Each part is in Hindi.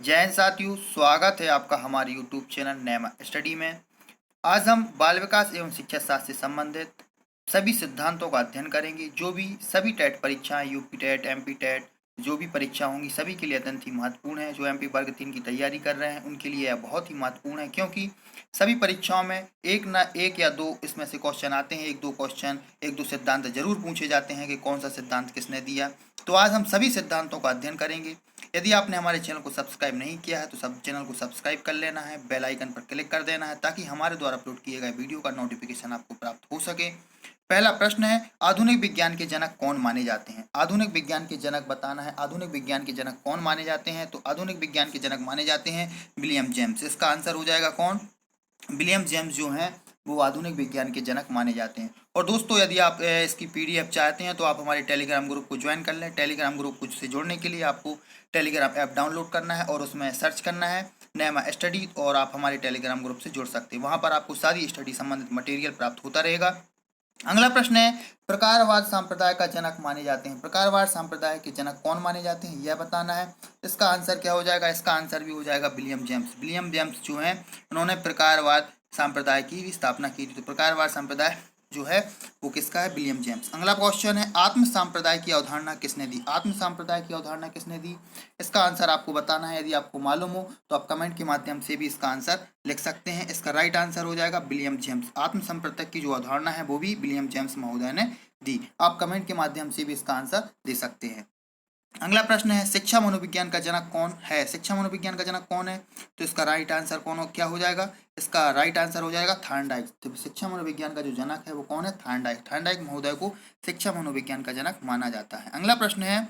जय हिंद साथियों, स्वागत है आपका हमारे YouTube चैनल नैमा स्टडी में। आज हम बाल विकास एवं शिक्षा शास्त्र से संबंधित सभी सिद्धांतों का अध्ययन करेंगे। जो भी सभी टेट परीक्षाएं, यूपी टेट, एमपी टेट, जो भी परीक्षा होंगी सभी के लिए अत्यंत ही महत्वपूर्ण है। जो एमपी वर्ग 3 की तैयारी कर रहे हैं उनके लिए यह बहुत ही महत्वपूर्ण है, क्योंकि सभी परीक्षाओं में एक ना एक या दो इसमें से क्वेश्चन आते हैं। एक दो क्वेश्चन, एक दो सिद्धांत जरूर पूछे जाते हैं कि कौन सा सिद्धांत किसने दिया। तो आज हम सभी सिद्धांतों का अध्ययन करेंगे। यदि आपने हमारे चैनल को सब्सक्राइब नहीं किया है तो सब चैनल को सब्सक्राइब कर लेना है, बेल आइकन पर क्लिक कर देना है, ताकि हमारे द्वारा अपलोड किए गए वीडियो का नोटिफिकेशन आपको प्राप्त हो सके। पहला प्रश्न है, आधुनिक विज्ञान के जनक कौन माने जाते हैं? आधुनिक विज्ञान के जनक बताना है। आधुनिक विज्ञान के जनक कौन माने जाते हैं? तो आधुनिक विज्ञान के जनक माने जाते हैं विलियम जेम्स। इसका आंसर हो जाएगा कौन? विलियम जेम्स जो हैं वो आधुनिक विज्ञान के जनक माने जाते हैं। और दोस्तों, यदि आप इसकी पीडीएफ चाहते हैं तो आप हमारे टेलीग्राम ग्रुप को ज्वाइन कर लें। टेलीग्राम ग्रुप को से जुड़ने के लिए आपको टेलीग्राम ऐप डाउनलोड करना है और उसमें सर्च करना है नैमा स्टडी, और आप हमारे टेलीग्राम ग्रुप से जुड़ सकते हैं। वहाँ पर आपको सारी स्टडी संबंधित मटेरियल प्राप्त होता रहेगा। अगला प्रश्न है, प्रकारवाद संप्रदाय का जनक माने जाते हैं। प्रकारवाद संप्रदाय के जनक कौन माने जाते हैं, यह बताना है। इसका आंसर क्या हो जाएगा? इसका आंसर भी हो जाएगा विलियम जेम्स। विलियम जेम्स जो है उन्होंने प्रकारवाद संप्रदाय की भी स्थापना की थी। तो प्रकारवाद संप्रदाय जो है वो किसका है? William James. अगला क्वेश्चन है, आत्म संप्रदाय की अवधारणा किसने दी? आत्म संप्रदाय की अवधारणा किसने दी? इसका आंसर आपको बताना है। यदि आपको मालूम हो तो आप कमेंट के माध्यम से भी इसका आंसर लिख सकते हैं। इसका राइट आंसर हो जाएगा विलियम जेम्स। आत्म संप्रदाय की जो अवधारणा है वो भी विलियम जेम्स महोदय ने दी। आप कमेंट के माध्यम से भी इसका आंसर दे सकते हैं। अगला प्रश्न है, शिक्षा मनोविज्ञान का जनक कौन है? शिक्षा मनोविज्ञान का जनक कौन है? तो इसका राइट आंसर क्या हो जाएगा? इसका राइट आंसर हो जाएगा थॉर्नडाइक। तो शिक्षा मनोविज्ञान का जो जनक है वो कौन है? थॉर्नडाइक। थॉर्नडाइक महोदय को शिक्षा मनोविज्ञान का जनक माना जाता है। अगला प्रश्न है,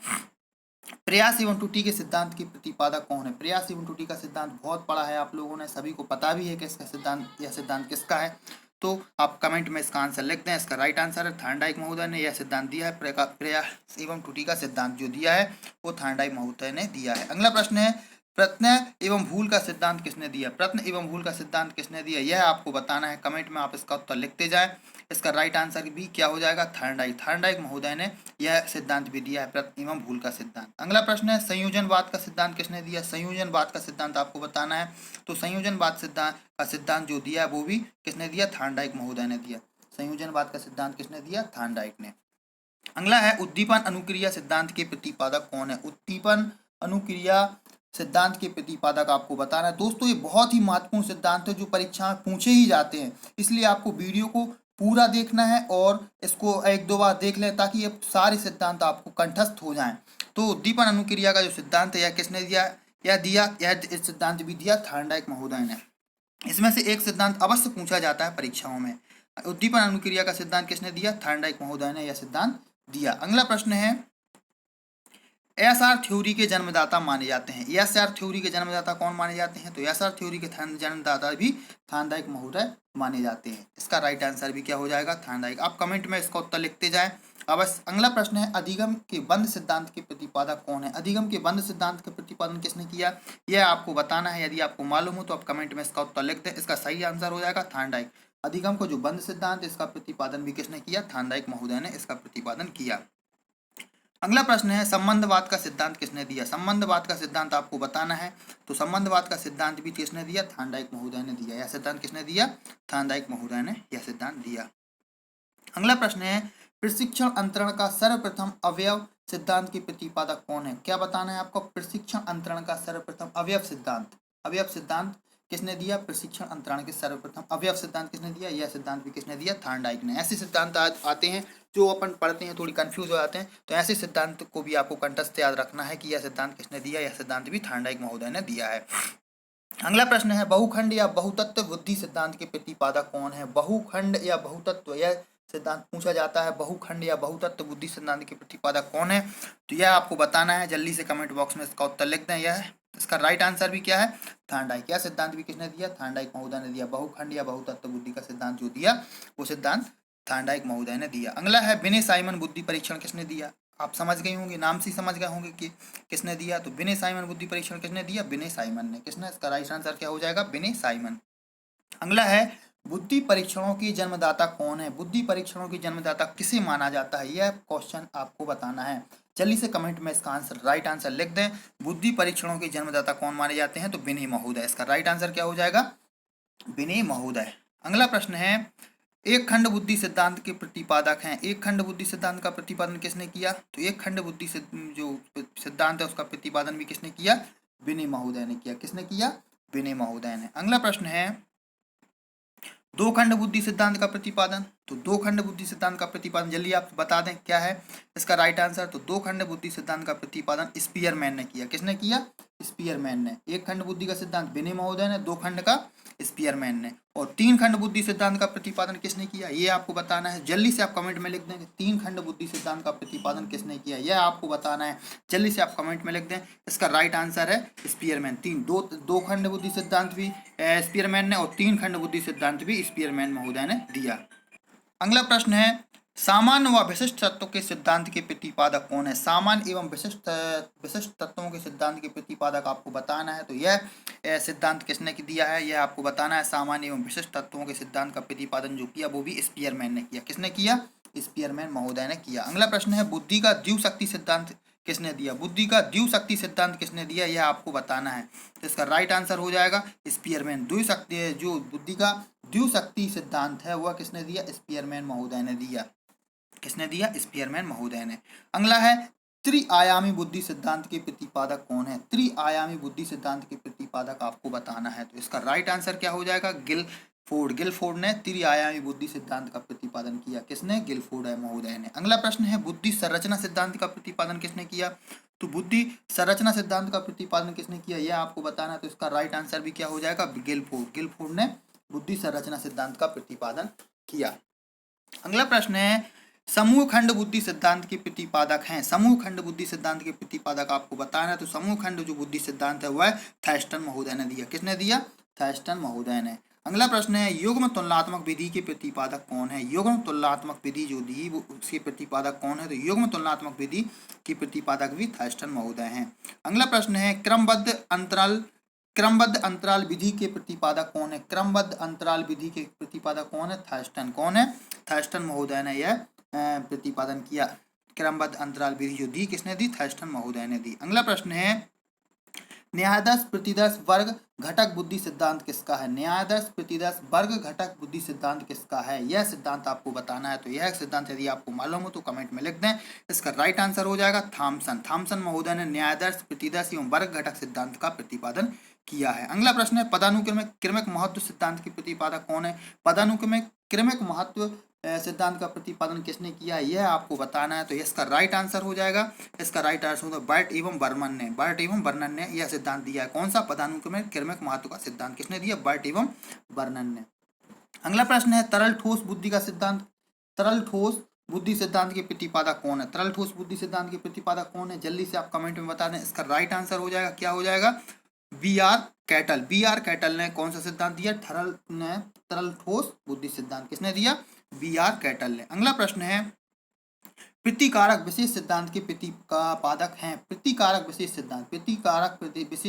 प्रयास एवं त्रुटि के सिद्धांत की प्रतिपादक कौन है? प्रयास एवं त्रुटि का सिद्धांत बहुत पढ़ा है आप लोगों ने, सभी को पता भी है कि इसका सिद्धांत, यह सिद्धांत किसका है। तो आप कमेंट में इसका आंसर लिख दें। इसका राइट आंसर है थॉर्नडाइक महोदय ने यह सिद्धांत दिया है। प्रयास एवं त्रुटि का सिद्धांत जो दिया है वो थॉर्नडाइक महोदय ने दिया है। अगला प्रश्न है, प्रत्न एवं भूल का सिद्धांत किसने दिया? प्रत्न एवं भूल का सिद्धांत किसने दिया, यह आपको बताना है। कमेंट में आप इसका उत्तर लिखते जाएं। इसका राइट आंसर भी क्या हो जाएगा? थॉर्नडाइक। थॉर्नडाइक महोदय ने यह सिद्धांत भी दिया है, प्रत्न एवं भूल का सिद्धांत। अगला प्रश्न है, संयोजनवाद का सिद्धांत किसने दिया? संयोजनवाद का सिद्धांत आपको बताना है। तो संयोजनवाद सिद्धांत का सिद्धांत जो दिया वो भी किसने दिया? थॉर्नडाइक महोदय ने दिया। संयोजनवाद का सिद्धांत किसने दिया? थॉर्नडाइक ने। अगला है, उद्दीपन अनुक्रिया सिद्धांत के प्रतिपादक कौन है? उद्दीपन अनुक्रिया सिद्धांत के प्रतिपादक आपको बताना है। दोस्तों, ये बहुत ही महत्वपूर्ण सिद्धांत है जो परीक्षा में पूछे ही जाते हैं, इसलिए आपको वीडियो को पूरा देखना है और इसको एक दो बार देख लें ताकि ये सारे सिद्धांत आपको कंठस्थ हो जाएं। तो उद्दीपन अनुक्रिया का जो सिद्धांत है यह किसने दिया? यह सिद्धांत भी दिया थॉर्नडाइक महोदय ने। इसमें से एक सिद्धांत अवश्य पूछा जाता है परीक्षाओं में। उद्दीपन अनुक्रिया का सिद्धांत किसने दिया? थॉर्नडाइक महोदय ने यह सिद्धांत दिया। अगला प्रश्न है, एसआर थ्योरी के जन्मदाता माने जाते हैं। एसआर थ्योरी के जन्मदाता कौन माने जाते हैं? तो एसआर थ्योरी के जन्मदाता भी थॉर्नडाइक महोदय माने जाते हैं। इसका राइट आंसर भी क्या हो जाएगा? थॉर्नडाइक। आप कमेंट में इसका उत्तर लिखते जाएं अवश्य। अगला प्रश्न है, अधिगम के बंध सिद्धांत के प्रतिपादक कौन है? अधिगम के बंध सिद्धांत का प्रतिपादन किसने किया, यह आपको बताना है। यदि आपको मालूम हो तो आप कमेंट में इसका उत्तर लिख दें। इसका सही आंसर हो जाएगा थॉर्नडाइक। अधिगम को जो बंध सिद्धांत, इसका प्रतिपादन भी किसने किया? थॉर्नडाइक महोदय ने इसका प्रतिपादन किया। अगला प्रश्न है, संबंधवाद का सिद्धांत किसने दिया? संबंधवाद का सिद्धांत आपको बताना है। तो संबंधवाद का सिद्धांत भी किसने दिया? थॉर्नडाइक महोदय ने दिया। यह सिद्धांत किसने दिया? थॉर्नडाइक महोदय ने यह सिद्धांत दिया। अगला प्रश्न है, प्रशिक्षण अंतरण का सर्वप्रथम अवयव सिद्धांत के प्रतिपादक कौन है? क्या बताना है आपको? प्रशिक्षण अंतरण का सर्वप्रथम अवयव सिद्धांत, अवयव सिद्धांत किसने दिया? प्रशिक्षण अंतरण के सर्वप्रथम अवयव सिद्धांत किसने दिया? यह सिद्धांत भी किसने दिया? थॉर्नडाइक ने। ऐसे सिद्धांत आते हैं जो अपन पढ़ते हैं थोड़ी कंफ्यूज हो जाते हैं, तो ऐसे सिद्धांत को भी आपको कंठस्थ याद रखना है कि यह सिद्धांत किसने दिया। यह सिद्धांत भी थॉर्नडाइक महोदय ने दिया है। अगला प्रश्न है, बहुखंड या बहुतत्व बुद्धि सिद्धांत के प्रतिपादक कौन है? बहुखंड या बहुतत्व, यह सिद्धांत पूछा जाता है। बहुखंड या बहुतत्व बुद्धि सिद्धांत के प्रतिपादक कौन है? तो यह आपको बताना है। जल्दी से कमेंट बॉक्स में इसका उत्तर लिख दें। यह इसका राइट आंसर भी क्या है? थॉर्नडाइक। यह सिद्धांत भी किसने दिया? थॉर्नडाइक महोदय ने दिया। बहुखंड या बहुतत्व बुद्धि का सिद्धांत जो दिया वो सिद्धांत थॉर्नडाइक महोदय ने दिया। अगला है, विनय साइमन बुद्धि परीक्षण किसने दिया? आप समझ गए होंगे, नाम से समझ गए होंगे कि किसने दिया। तो विनय साइमन बुद्धि परीक्षण किसने दिया? विनय साइमन ने। किसने? इसका राइट आंसर क्या हो जाएगा? विनय साइमन। अगला है, बुद्धि परीक्षणों की जन्मदाता कौन है? बुद्धि परीक्षणों की जन्मदाता किसे माना जाता है? यह क्वेश्चन आपको बताना है। जल्दी से कमेंट में इसका आंसर राइट आंसर लिख दें। बुद्धि परीक्षणों के जन्मदाता कौन माने जाते हैं? तो विनय महोदय। इसका राइट आंसर क्या हो जाएगा? विनय महोदय। अगला प्रश्न है, एक खंड बुद्धि सिद्धांत के प्रतिपादक हैं। एक खंड बुद्धि सिद्धांत का प्रतिपादन किसने किया? तो एक खंड बुद्धि जो सिद्धांत है उसका प्रतिपादन भी किसने किया? विनय महोदय ने किया। किसने किया? विनय महोदय ने। अगला प्रश्न है, दो खंड बुद्धि सिद्धांत का प्रतिपादन। तो दो खंड बुद्धि सिद्धांत का प्रतिपादन जल्दी आप बता दें क्या है इसका राइट आंसर? तो दो खंड बुद्धि सिद्धांत का प्रतिपादन स्पीयरमैन ने किया। किसने किया? स्पीयरमैन ने। एक खंड बुद्धि का सिद्धांत विनय महोदय ने, दो खंड का स्पीयरमैन ने। और तीन खंड बुद्धि सिद्धांत का प्रतिपादन किसने किया? ये आपको बताना है। जल्दी से आप कमेंट में लिख देंगे तीन खंड बुद्धि सिद्धांत का प्रतिपादन किसने किया, यह आपको बताना है। जल्दी से आप कमेंट में लिख दें। इसका राइट आंसर है स्पीयरमैन। दो खंड बुद्धि सिद्धांत भी स्पीयरमैन ने और तीन खंड बुद्धि सिद्धांत भी स्पीयरमैन महोदय ने दिया। अगला प्रश्न है, सामान्य व विशिष्ट तत्वों के सिद्धांत के प्रतिपादक कौन है? सामान्य एवं विशिष्ट तत्वों के सिद्धांत के प्रतिपादक आपको बताना है। तो यह सिद्धांत किसने दिया है, यह आपको बताना है। सामान्य एवं विशिष्ट तत्वों के सिद्धांत का प्रतिपादन जो किया वो भी स्पीयरमैन ने किया। किसने किया? स्पीयरमैन महोदय ने किया। अगला प्रश्न है, बुद्धि का द्विशक्ति सिद्धांत किसने दिया? बुद्धि का द्विशक्ति सिद्धांत किसने दिया, यह आपको बताना है। तो इसका राइट आंसर हो जाएगा स्पीयरमैन। द्विशक्ति जो बुद्धि का द्विशक्ति सिद्धांत है वह किसने दिया? स्पीयरमैन महोदय ने दिया। किसने दिया? स्पीयरमैन महोदय ने। अगला है, त्रिआयामी बुद्धि सिद्धांत के प्रतिपादक कौन है? त्रिआयामी बुद्धि सिद्धांत के प्रतिपादक आपको बताना है। तो इसका राइट आंसर क्या हो जाएगा? गिलफोर्ड ने त्रिआयामी बुद्धि सिद्धांत का प्रतिपादन किया। किसने? गिलफोर्ड महोदय ने। अगला प्रश्न है, बुद्धि संरचना सिद्धांत का प्रतिपादन किसने किया? तो बुद्धि संरचना सिद्धांत का प्रतिपादन किसने किया, यह आपको बताना है। तो इसका राइट आंसर भी क्या हो जाएगा? गिलफोर्ड ने बुद्धि संरचना सिद्धांत का प्रतिपादन किया। अगला प्रश्न है, समूह खंड बुद्धि सिद्धांत के प्रतिपादक हैं। समूह खंड बुद्धि सिद्धांत के प्रतिपादक आपको बताना है। तो समूह खंड जो बुद्धि सिद्धांत है वह थर्स्टन महोदय ने दिया। किसने दिया? थर्स्टन महोदय ने। अगला प्रश्न है, युग्म तुलनात्मक विधि के प्रतिपादक कौन है? युग्म तुलनात्मक विधि जो दी वो उसके प्रतिपादक कौन है? तो युग्म तुलनात्मक विधि के प्रतिपादक भी थर्स्टन महोदय हैं। अगला प्रश्न है, क्रमबद्ध अंतराल विधि के प्रतिपादक कौन है? क्रमबद्ध अंतराल विधि के प्रतिपादक कौन है? थर्स्टन। कौन है? थर्स्टन महोदय ने यह प्रतिपादन किया। क्रमबद्ध अंतराल विधि जो दी किसने दी? थर्स्टन महोदय ने दी। अगला प्रश्न है, न्यायादर्श प्रतिदर्श वर्ग घटक बुद्धि सिद्धांत किसका है? न्यायादर्श प्रतिदर्श वर्ग घटक बुद्धि सिद्धांत किसका है, यह सिद्धांत आपको बताना है। तो यह सिद्धांत यदि आपको मालूम हो तो कमेंट में लिख दें। इसका राइट आंसर हो जाएगा थॉमसन महोदय ने न्यायादर्श प्रतिदर्श एवं वर्ग घटक सिद्धांत का प्रतिपादन किया है। अगला प्रश्न है, पदानुक्रमिक महत्व सिद्धांत के प्रतिपादक कौन है? पदानुक्रमिक महत्व सिद्धांत का प्रतिपादन किसने किया, यह आपको बताना है। तो इसका राइट आंसर हो जाएगा, इसका राइट आंसर होगा बर्ट एवं बर्नन ने यह सिद्धांत दिया है। कौन सा? पदानुक्रमिक महत्व का सिद्धांत किसने दिया? बर्ट एवं बर्नन ने। अगला प्रश्न है, तरल ठोस बुद्धि सिद्धांत के प्रतिपादक कौन है? तरल ठोस बुद्धि सिद्धांत के प्रतिपादक कौन है? जल्दी से आप कमेंट में बता दें। इसका राइट आंसर हो जाएगा, क्या हो जाएगा? बी आर कैटल ने कौन सा सिद्धांत दिया? तरल ठोस बुद्धि सिद्धांत किसने दिया? बी आर कैटल ने। अगला प्रश्न है, प्रतिकारक विशेष सिद्धांत के प्रतिपादक हैं। प्रतिकारक विशेष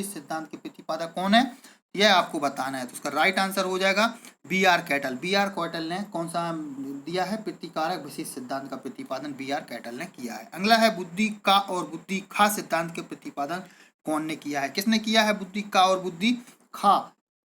सिद्धांत के प्रतिपादक कौन है, यह आपको बताना है। तो उसका राइट आंसर हो जाएगा बी आर कैटल ने कौन सा दिया है? प्रतिकारक विशेष सिद्धांत का प्रतिपादन बी आर कैटल ने किया है। अगला है, बुद्धि का और बुद्धि खा सिद्धांत के प्रतिपादन कौन ने किया है? किसने किया है बुद्धि का और बुद्धि खा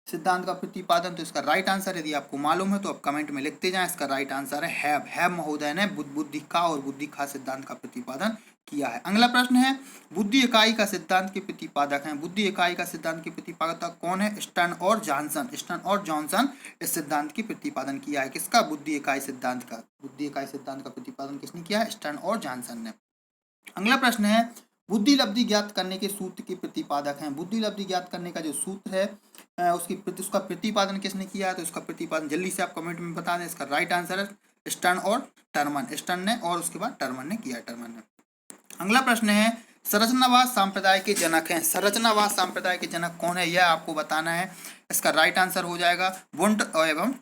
सिद्धांत का प्रतिपादन? तो इसका राइट आंसर यदि आपको मालूम है तो आप कमेंट में लिखते जाएं। इसका राइट आंसर है हैब महोदय ने बुद्धि का और बुद्धि खा सिद्धांत का प्रतिपादन किया है। अगला प्रश्न है, बुद्धि इकाई का सिद्धांत के प्रतिपादक हैं। बुद्धि इकाई का सिद्धांत के प्रतिपादक कौन है? स्टर्न और जॉनसन इस सिद्धांत की प्रतिपादन किया है। किसका? बुद्धि इकाई सिद्धांत का प्रतिपादन किसने किया है? स्टर्न और जॉनसन ने। अगला प्रश्न है, बुद्धि लब्धि ज्ञात करने के सूत्र के प्रतिपादक हैं। बुद्धि लब्धि ज्ञात करने का जो सूत्र है उसका प्रतिपादन किसने किया है? तो उसका प्रतिपादन जल्दी से आप कमेंट में बता दें। इसका राइट आंसर है स्टर्न ने और उसके बाद टर्मन ने किया। अगला प्रश्न है, संरचनावाद संप्रदाय के जनक हैं। संरचनावाद संप्रदाय के जनक कौन है, यह आपको बताना है। इसका राइट आंसर हो जाएगा वुंट एवं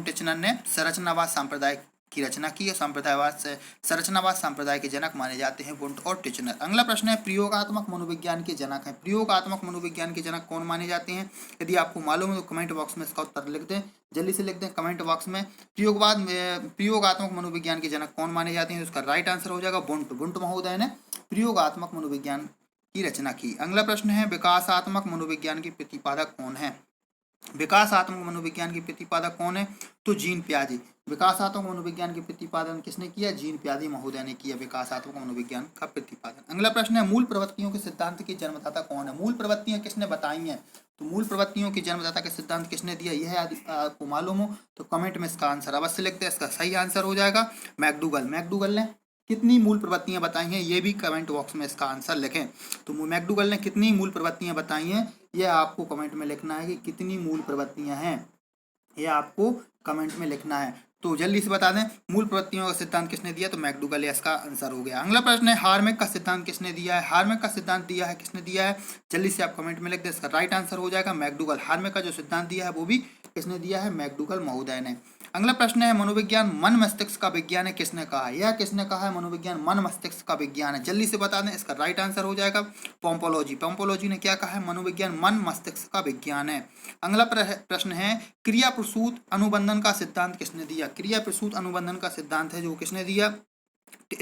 टिचनर ने संरचनावाद संप्रदाय की रचना की है। संरचनावाद संप्रदाय के जनक माने जाते हैं वुंट और टिचनर। अगला प्रश्न है, प्रयोगात्मक मनोविज्ञान के जनक हैं। प्रयोगात्मक मनोविज्ञान के जनक कौन माने जाते हैं? यदि आपको मालूम है तो कमेंट बॉक्स में इसका उत्तर लिख दें। जल्दी से लिख दें कमेंट बॉक्स में। प्रयोगात्मक मनोविज्ञान के जनक कौन माने जाते हैं? उसका राइट आंसर हो जाएगा बुंट। बुंट महोदय ने प्रयोगात्मक मनोविज्ञान की रचना की। अगला प्रश्न है विकासात्मक मनोविज्ञान के प्रतिपादक कौन है? विकासात्मक मनोविज्ञान के प्रतिपादक कौन है? तो जीन पियाजे। विकासात्मक मनोविज्ञान के प्रतिपादन किसने किया? जीन पियाजे महोदय ने किया विकासात्मक मनोविज्ञान का प्रतिपादन। अगला प्रश्न है मूल प्रवृत्तियों के सिद्धांत के जन्मदाता कौन है? मूल प्रवृत्तियां किसने बताई हैं? तो मूल प्रवृत्तियों के जन्मदाता के सिद्धांत किसने दिया, यह आपको मालूम हो तो कमेंट में इसका आंसर अवश्य लिखते हैं। इसका सही आंसर हो जाएगा मैकडूगल। मैकडूगल ने कितनी मूल प्रवृत्तियां बताई हैं ये भी कमेंट बॉक्स में इसका आंसर लिखें। तो मैकडूगल ने कितनी मूल प्रवृत्तियां बताई हैं ये आपको कमेंट में लिखना है कि कितनी मूल प्रवृत्तियां हैं, ये आपको कमेंट में लिखना है। तो जल्दी से बता दें मूल प्रवृत्तियों का सिद्धांत किसने दिया? तो मैकडूगल, इसका आंसर हो गया। अगला प्रश्न है हार्मैक का सिद्धांत किसने दिया है? हार्मैक का सिद्धांत दिया है किसने दिया है? जल्दी से आप कमेंट में लिख दें। इसका राइट आंसर हो जाएगा मैकडूगल। हार्मैक का जो सिद्धांत दिया है वो भी किसने दिया है? मैकडूगल महोदय ने। अगला प्रश्न है मनोविज्ञान मन मस्तिष्क का विज्ञान है, किसने कहा है? यह किसने कहा है मनोविज्ञान मन मस्तिष्क का विज्ञान है? जल्दी से बता दें। इसका राइट आंसर हो जाएगा पोम्पोलॉजी। पोम्पोलॉजी ने क्या कहा है? मनोविज्ञान मन मस्तिष्क का विज्ञान है। अगला प्रश्न है क्रिया प्रसूत अनुबंधन का सिद्धांत किसने दिया? क्रिया प्रसूत अनुबंधन का सिद्धांत है जो किसने दिया?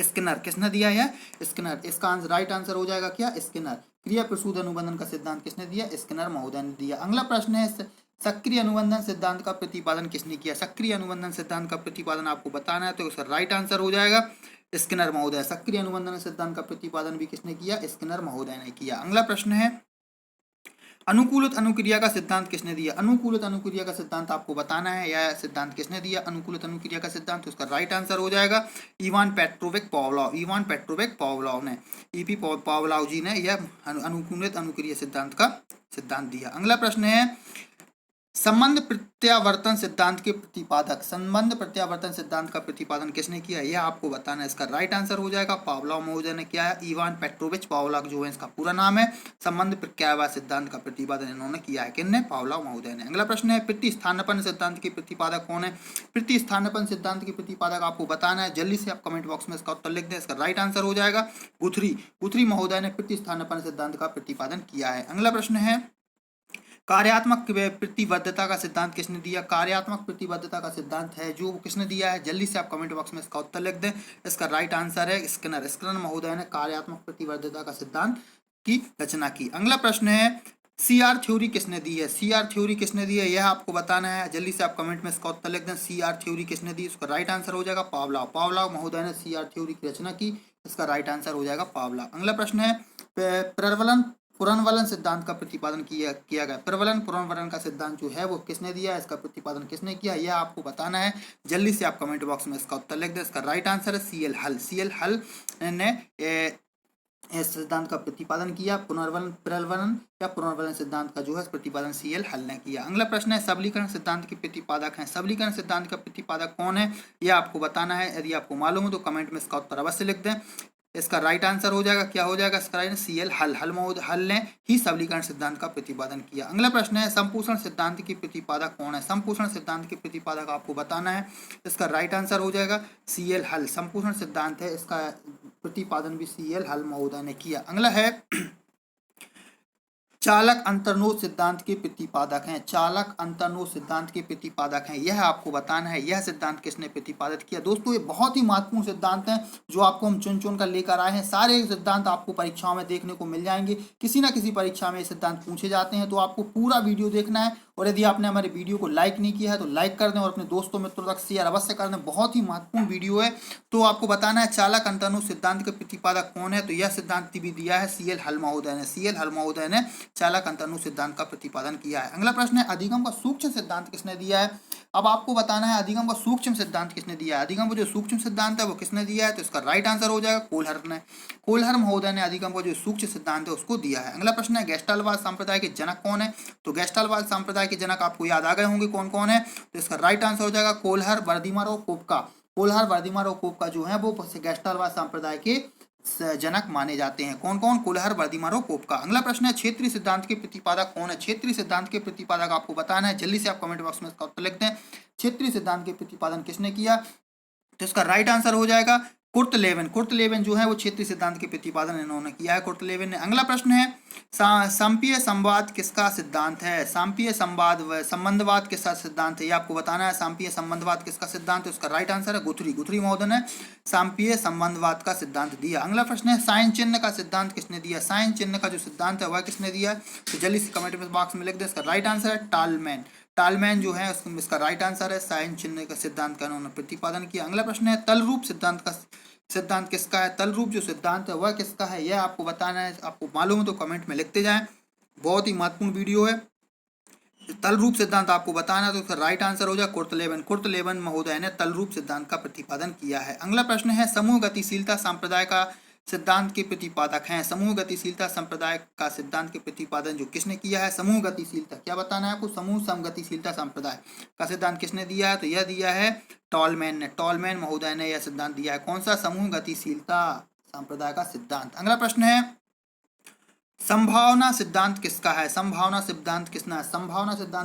स्किनर। किसने दिया है? स्किनर। इसका राइट आंसर हो जाएगा क्या? स्किनर। क्रिया प्रसूत अनुबंधन का सिद्धांत किसने दिया? स्किनर महोदय ने दिया। अगला प्रश्न है सक्रिय अनुबंधन सिद्धांत का प्रतिपादन किसने किया? सक्रिय अनुबंधन सिद्धांत का प्रतिपादन आपको बताना है तो उसका राइट आंसर हो जाएगा स्किनर महोदय। सक्रिय अनुबंधन सिद्धांत का प्रतिपादन भी किसने किया? स्किनर महोदय ने किया। अगला प्रश्न है अनुकूलित अनुक्रिया का सिद्धांत किसने दिया? अनुकूलित अनुक्रिया का सिद्धांत आपको बताना है, यह सिद्धांत किसने दिया अनुकूलित अनुक्रिया का सिद्धांत? उसका राइट आंसर हो जाएगा Ivan Petrovic Pavlov. Ivan Petrovic Pavlov ने, ईपी पावलोव जी ने यह अनुकूलित अनुक्रिया सिद्धांत का सिद्धांत दिया। अगला प्रश्न है संबंध प्रत्यावर्तन सिद्धांत के प्रतिपादक, संबंध प्रत्यावर्तन सिद्धांत का प्रतिपादन किसने किया यह आपको बताना है। इसका राइट आंसर हो जाएगा पावलोव महोदय ने किया है। इवान पेट्रोविच पावलोव जो है इसका पूरा नाम है। संबंध प्रत्यावर्तन सिद्धांत का प्रतिपादन इन्होंने किया है, किसने? पावलोव महोदय ने। अगला प्रश्न है प्रतिस्थापन सिद्धांत के प्रतिपादक कौन है? प्रतिस्थापन सिद्धांत के प्रतिपादक आपको बताना है, जल्दी से आप कमेंट बॉक्स में इसका उत्तर लिख दें। इसका राइट आंसर हो जाएगा गुथरी। गुथरी महोदय ने प्रतिस्थापन सिद्धांत का प्रतिपादन किया है। अगला प्रश्न है कार्यात्मक प्रतिबद्धता का सिद्धांत किसने दिया? कार्यात्मक प्रतिबद्धता का सिद्धांत है जो किसने दिया है? जल्दी से आप कमेंट बॉक्स में इसका उत्तर लिख दें। इसका राइट आंसर है स्किनर। स्किनर महोदय ने कार्यात्मक प्रतिबद्धता का सिद्धांत की रचना की। अगला प्रश्न है सीआर थ्योरी किसने दी है? सीआर थ्योरी किसने दी है यह आपको बताना है, जल्दी से आप कमेंट में इसका उत्तर लिख दें। सीआर थ्योरी किसने दी? उसका राइट आंसर हो जाएगा पावलोव। पावलोव महोदय ने सीआर थ्योरी की रचना की, इसका राइट आंसर हो जाएगा पावलोव। अगला प्रश्न है प्रवलन पुनर्वलन सिद्धांत का प्रतिपादन किया गया। प्रवलन पुनर्वलन का सिद्धांत जो है वो किसने दिया है? इसका प्रतिपादन किसने किया यह आपको बताना है, जल्दी से आप कमेंट बॉक्स में इसका उत्तर लिख दें। इसका राइट आंसर है सीएल हल। सीएल हल ने इस सिद्धांत का प्रतिपादन किया। प्रवलन या पुनर्वलन सिद्धांत का जो है प्रतिपादन सीएल हल ने किया। अगला प्रश्न है सबलीकरण सिद्धांत के प्रतिपादक हैं। सबलीकरण सिद्धांत का प्रतिपादक कौन है यह आपको बताना है, यदि आपको मालूम हो तो कमेंट में इसका उत्तर अवश्य लिख दें। इसका राइट आंसर हो जाएगा क्या हो जाएगा? इसका राइट सीएल हल। हल ने ही सबलीकरण सिद्धांत का प्रतिपादन किया। अगला प्रश्न है संपूषण सिद्धांत के प्रतिपादक कौन है? संपूषण सिद्धांत के प्रतिपादक आपको बताना है, इसका राइट आंसर हो जाएगा सीएल हल। संपूषण सिद्धांत है, इसका प्रतिपादन भी सीएल हल महोदय ने किया। अगला है चालक अंतर्नोद सिद्धांत के प्रतिपादक हैं। चालक अंतर्नोद सिद्धांत के प्रतिपादक हैं, यह आपको बताना है यह सिद्धांत किसने प्रतिपादित किया। दोस्तों ये बहुत ही महत्वपूर्ण सिद्धांत हैं जो आपको हम चुन चुन कर लेकर आए हैं। सारे सिद्धांत आपको परीक्षाओं में देखने को मिल जाएंगे, किसी ना किसी परीक्षा में ये सिद्धांत पूछे जाते हैं, तो आपको पूरा वीडियो देखना है। और यदि आपने हमारे वीडियो को लाइक नहीं किया है तो लाइक कर दें और अपने दोस्तों मित्रों तक शेयर अवश्य कर दें, बहुत ही महत्वपूर्ण वीडियो है। तो आपको बताना है चालक अंतर्नोद सिद्धांत के प्रतिपादक कौन है, तो यह सिद्धांत भी दिया है सीएल हल महोदय ने। सीएल हल महोदय ने चालक अंतर्नोद सिद्धांत का प्रतिपादन किया है। अगला प्रश्न है अधिगम का सूक्ष्म सिद्धांत किसने दिया है? अब आपको बताना है अधिगम का सूक्ष्म सिद्धांत किसने दिया है। अधिगम का जो सूक्ष्म सिद्धांत है वो किसने दिया है, तो इसका राइट आंसर हो जाएगा कोहलर ने। कोहलर महोदय ने अधिगम का जो सूक्ष्म सिद्धांत है उसको दिया है। अगला प्रश्न है गेस्टाल्टवाद संप्रदाय के जनक कौन है? तो गेस्टाल्टवाद संप्रदाय के जनक आपको याद आ गए होंगे कौन कौन है, तो इसका राइट आंसर हो जाएगा कोहलर, वर्दिमार और कोपका। कोहलर, वर्दिमार और कोपका जो है वो गेस्टाल्टवाद संप्रदाय के जनक माने जाते हैं। कौन कौन? कोहलर, वर्दिमार और कोपका। अगला प्रश्न है क्षेत्रीय सिद्धांत के प्रतिपादक कौन है? क्षेत्रीय सिद्धांत के प्रतिपादक आपको बताना है, जल्दी से आप कमेंट बॉक्स में इसका उत्तर लिखते हैं। क्षेत्रीय सिद्धांत के प्रतिपादन किसने किया, तो इसका राइट आंसर हो जाएगा कुर्तलेवन जो है वो क्षेत्रीय सिद्धांत के प्रतिपादन इन्होंने किया है कुर्तलेवन ने। अगला प्रश्न है सांपीय संवाद किसका सिद्धांत है? सांपीय संबंधवाद किसका सिद्धांत है? ये आपको बताना है। सांपीय संबंधवाद किसका सिद्धांत है? उसका राइट आंसर है गुथरी महोदय ने सांपीय संबंधवाद का सिद्धांत दिया। अगला प्रश्न है साइन चिन्ह का सिद्धांत किसने दिया? साइन चिन्ह का जो सिद्धांत है वह किसने दिया? तो जल्दी से कमेंट बॉक्स में लिख दे। इसका राइट आंसर है टालमैन जो है इसका राइट आंसर है। साइन चिन्ह का सिद्धांत का उन्होंने प्रतिपादन किया। अगला प्रश्न है तल रूप सिद्धांत किसका है? तल रूप जो सिद्धांत है वह किसका है? यह आपको बताना है। आपको मालूम है तो कमेंट में लिखते जाएं। बहुत ही महत्वपूर्ण वीडियो है। तल रूप सिद्धांत आपको बताना है तो उसका राइट आंसर हो जाए कुर्तलेवन महोदय ने तल रूप सिद्धांत का प्रतिपादन किया है। अगला प्रश्न है समूह गतिशीलता संप्रदाय का सिद्धांत के प्रतिपादक हैं। समूह गतिशीलता संप्रदाय का सिद्धांत के प्रतिपादन जो किसने किया है? समूह गतिशीलता, क्या बताना है आपको? समूह समगतिशीलता संप्रदाय का सिद्धांत किसने दिया है? तो यह दिया है टॉलमैन महोदय ने यह सिद्धांत दिया है। कौन सा? समूह गतिशीलता संप्रदाय का सिद्धांत। अगला प्रश्न है संभावना सिद्धांत किसका है? संभावना सिद्धांत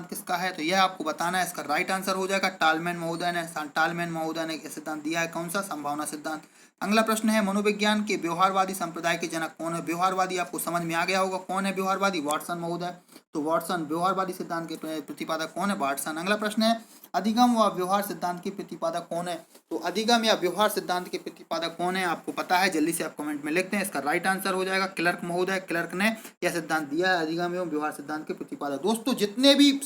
किसका है? तो यह आपको बताना है। इसका राइट आंसर हो जाएगा टालमैन महोदय ने सिद्धांत दिया है। कौन सा? संभावना सिद्धांत। अगला प्रश्न है मनोविज्ञान के व्यवहारवादी संप्रदाय के जनक कौन है? व्यवहारवादी आपको समझ में आ गया होगा कौन है व्यवहारवादी? वाटसन महोदय। तो वाटसन व्यवहारवादी सिद्धांत के प्रतिपादक कौन है? वाटसन। अगला प्रश्न है अधिगम व व्यवहार सिद्धांत के प्रतिपादक कौन है? तो अधिगम या व्यवहार सिद्धांत के प्रतिपादक कौन है आपको पता है? जल्दी से आप कमेंट में लिखते हैं। इसका राइट आंसर हो जाएगा क्लर्क महोदय। क्लर्क ने यह सिद्धांत दिया है अधिगम एवं व्यवहार सिद्धांत के प्रतिपादक। दोस्तों जितने भी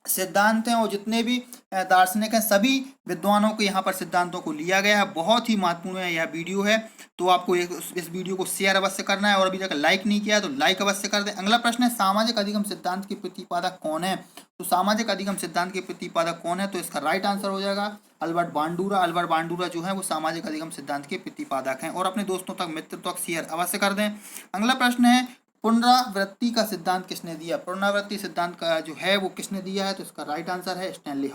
सिद्धांत हैं और जितने भी दार्शनिक हैं सभी विद्वानों के यहाँ पर सिद्धांतों को लिया गया है। बहुत ही महत्वपूर्ण है यह वीडियो है। तो आपको इस वीडियो को शेयर अवश्य करना है और अभी तक लाइक नहीं किया है तो लाइक अवश्य कर दें। अगला प्रश्न है सामाजिक अधिगम सिद्धांत के प्रतिपादक कौन है? तो सामाजिक अधिगम सिद्धांत के प्रतिपादक कौन है? तो इसका राइट आंसर हो जाएगा अल्बर्ट बांडुरा जो है वो सामाजिक अधिगम सिद्धांत के प्रतिपादक हैं। और अपने दोस्तों तक मित्रों तक शेयर अवश्य कर दें। अगला प्रश्न है पुनरावृत्ति का सिद्धांत किसने दिया? पुनरावृत्ति सिद्धांत का जो है वो किसने दिया है? तो इसका राइट आंसर है स्टैनली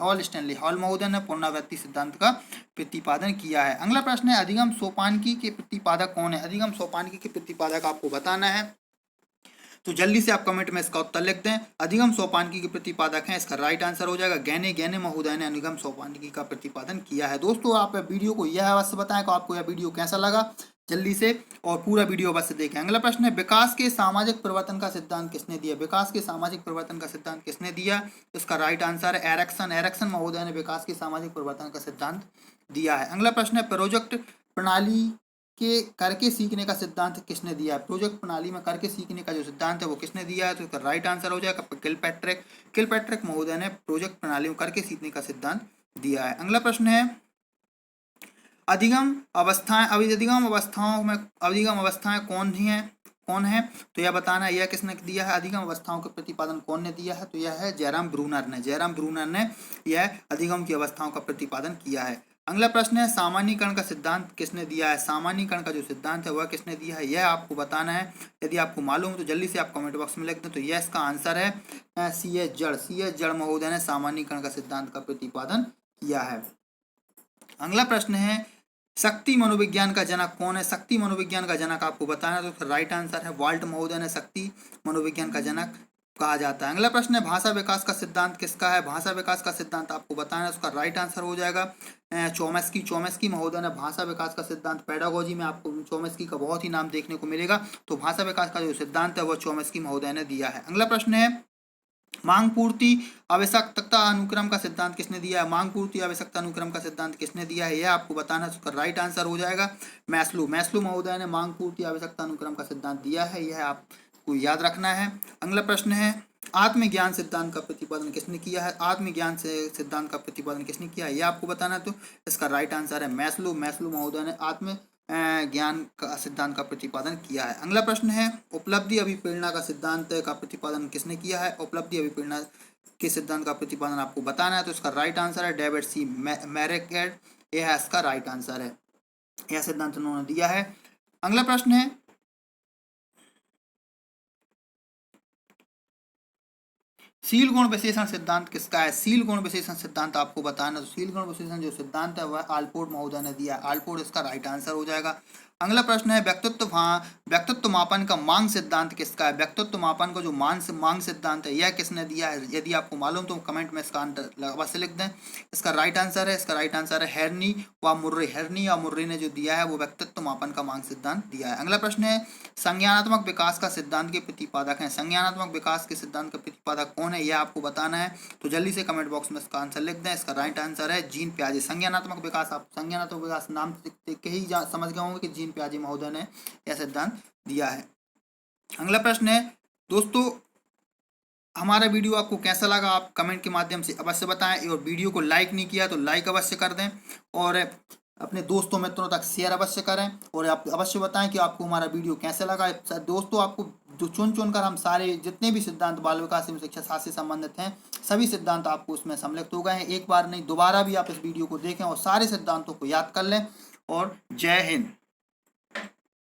हॉल महोदय ने पुनरावृत्ति सिद्धांत का प्रतिपादन किया है। अगला प्रश्न है अधिगम सोपानकी के प्रतिपादक कौन है? अधिगम सोपानकी के प्रतिपादक आपको बताना है। तो जल्दी से आप कमेंट में इसका उत्तर लिख दें। अधिगम सोपानकी के प्रतिपादक हैं। इसका राइट आंसर हो जाएगा गैने महोदय ने अधिगम सोपानकी का प्रतिपादन किया है। दोस्तों आप वीडियो को यह अवश्य बताएं कि आपको यह वीडियो कैसा लगा जल्दी से और पूरा वीडियो अवश्य देखें। अगला प्रश्न है विकास के सामाजिक परिवर्तन का सिद्धांत किसने दिया? विकास के सामाजिक परिवर्तन का सिद्धांत किसने दिया? इसका राइट आंसर है एरिक्सन महोदय ने विकास के सामाजिक परिवर्तन का सिद्धांत दिया है। अगला प्रश्न है प्रोजेक्ट प्रणाली के करके सीखने का सिद्धांत किसने दिया है? प्रोजेक्ट प्रणाली में करके सीखने का जो सिद्धांत है वो किसने दिया है? तो इसका राइट आंसर हो जाएगा किलपैट्रिक महोदय ने प्रोजेक्ट प्रणाली में करके सीखने का सिद्धांत दिया है। अगला प्रश्न है अधिगम अवस्थाएं कौन है? तो यह बताना है यह किसने दिया है? अधिगम अवस्थाओं के प्रतिपादन कौन ने दिया है? तो यह है जयराम ब्रूनर ने यह अधिगम की अवस्थाओं का प्रतिपादन किया है। अगला प्रश्न है सामान्यीकरण का सिद्धांत किसने दिया है? सामान्यीकरण का जो सिद्धांत है वह किसने दिया है? यह आपको बताना है। यदि आपको मालूम हो तो जल्दी से आप कमेंट बॉक्स में लिख दें। तो यह इसका आंसर है सी एच जड़ महोदय ने सामान्यीकरण का सिद्धांत का प्रतिपादन किया है। अगला प्रश्न है शक्ति मनोविज्ञान का जनक कौन है? शक्ति मनोविज्ञान का जनक आपको बताना है तो राइट आंसर है वाल्ट महोदय ने शक्ति मनोविज्ञान का जनक कहा जाता है। अगला प्रश्न है भाषा विकास का सिद्धांत किसका है? भाषा विकास का सिद्धांत आपको बताना है उसका राइट आंसर हो जाएगा चोमेस्की महोदय ने भाषा विकास का सिद्धांत। पेडागोजी में आपको चोमेस्की का बहुत ही नाम देखने को मिलेगा। तो भाषा विकास का जो सिद्धांत है वह चोमेस्की महोदय ने दिया है। अगला प्रश्न है मांग पूर्ति आवश्यकता अनुक्रम का सिद्धांत किसने दिया है? मांग पूर्ति आवश्यकता अनुक्रम का सिद्धांत किसने दिया है? यह आपको बताना है उसका राइट आंसर हो जाएगा मैस्लो महोदय ने मांग पूर्ति आवश्यकता अनुक्रम का सिद्धांत दिया है। यह आपको याद रखना है। अगला प्रश्न है आत्मज्ञान सिद्धांत का प्रतिपादन किसने किया है? आत्मज्ञान से सिद्धांत का प्रतिपादन किसने किया है? यह आपको बताना है। तो इसका राइट आंसर है मैस्लो महोदय ने आत्म ज्ञान का सिद्धांत का प्रतिपादन किया है। अगला प्रश्न है उपलब्धि अभिप्रेरणा का सिद्धांत का प्रतिपादन किसने किया है? उपलब्धि अभिप्रेरणा के सिद्धांत का प्रतिपादन आपको बताना है। तो इसका राइट आंसर है डेविड सी मैरेकेड। यह इसका राइट आंसर है। यह सिद्धांत उन्होंने दिया है। अगला प्रश्न है शील गुण विशेषण सिद्धांत किसका है? शील गुण विशेषण सिद्धांत आपको बताना। तो शील गुण विशेषण जो सिद्धांत है वह आल्पोर्ट महोदय ने दिया। आल्पोर्ट इसका राइट आंसर हो जाएगा। अगला प्रश्न है व्यक्तित्व मापन का मांग सिद्धांत किसका है? व्यक्तित्व मापन का जो मांग सिद्धांत है यह किसने दिया है? यदि आपको मालूम तो कमेंट में इसका आंसर अवश्य लिख दें। इसका राइट आंसर है हेरनी व मुर्रे। हेरनी या मुर्रे ने जो दिया है वो व्यक्तित्व मापन का मांग सिद्धांत दिया है। अगला प्रश्न है संज्ञानात्मक विकास का सिद्धांत के प्रतिपादक है। संज्ञानात्मक विकास के सिद्धांत का प्रतिपादक कौन है यह आपको बताना है, तो जल्दी से कमेंट बॉक्स में इसका आंसर लिख दें। इसका राइट आंसर है जीन पियाजे। संज्ञानात्मक विकास, आप संज्ञानात्मक विकास नाम देख के ही समझ गए होंगे कि जीन पियाजे महोदय ने यह सिद्धांत दिया है। अगला प्रश्न है दोस्तों, हमारा वीडियो आपको कैसा लगा आप कमेंट के माध्यम से अवश्य बताएं, और वीडियो को लाइक नहीं किया तो लाइक अवश्य कर दें, और अपने दोस्तों मित्रों तक शेयर अवश्य करें, और आप अवश्य बताएं कि आपको हमारा वीडियो कैसे लगा। दोस्तों, आपको जो चुन कर हम सारे जितने भी सिद्धांत बाल विकास एवं शिक्षा शास्त्र से संबंधित हैं सभी सिद्धांत आपको उसमें सम्मिलित हो गए हैं। एक बार नहीं दोबारा भी आप इस वीडियो को देखें और सारे सिद्धांतों को याद कर लें। और जय हिंद।